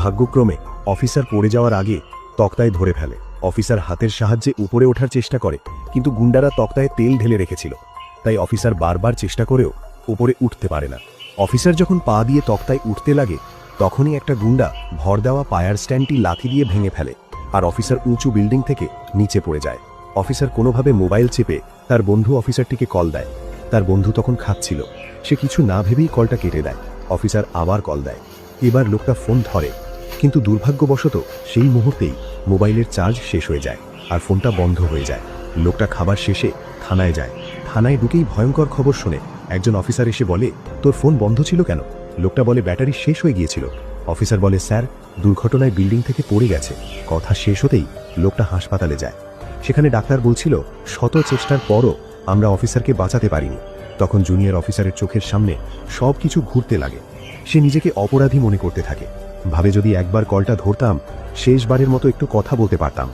ভাগ্যক্রমে অফিসার পড়ে যাওয়ার আগে তক্তায় ধরে ফেলে। অফিসার হাতের সাহায্যে উপরে ওঠার চেষ্টা করে, কিন্তু গুন্ডারা তক্তায় তেল ঢেলে রেখেছিল, তাই অফিসার বারবার চেষ্টা করেও উপরে উঠতে পারে না। অফিসার যখন পা দিয়ে তক্তায় উঠতে লাগে, তখনই একটা গুন্ডা ভর দেওয়া পায়ার স্ট্যান্ডটি লাথি দিয়ে ভেঙে ফেলে, আর অফিসার উঁচু বিল্ডিং থেকে নিচে পড়ে যায়। অফিসার কোনোভাবে মোবাইল চেপে তার বন্ধু অফিসারটিকে কল দেয়। তার বন্ধু তখন খাচ্ছিল, সে কিছু না ভেবেই কলটা কেটে দেয়। অফিসার আবার কল দেয়। এবার লোকটা ফোন ধরে, কিন্তু দুর্ভাগ্যবশত সেই মুহূর্তেই মোবাইলের চার্জ শেষ হয়ে যায় আর ফোনটা বন্ধ হয়ে যায়। লোকটা খাবার শেষে থানায় যায়। থানায় ঢুকেই ভয়ঙ্কর খবর শুনে একজন অফিসার এসে বলে, তোর ফোন বন্ধ ছিল কেন? লোকটা বলে, ব্যাটারি শেষ হয়ে গিয়েছিল। অফিসার বলে, স্যার, দুর্ঘটনায় বিল্ডিং থেকে পড়ে গেছে। কথা শেষ হতেই লোকটা হাসপাতালে যায়। সেখানে ডাক্তার বলছিল, শত চেষ্টার পরও আমরা অফিসারকে বাঁচাতে পারিনি। তখন জুনিয়র অফিসারের চোখের সামনে সব কিছু ঘুরতে লাগে। সে নিজেকে অপরাধী মনে করতে থাকে, ভাবে যদি একবার কলটা ধরতাম, শেষবারের মতো একটু কথা বলতে পারতাম।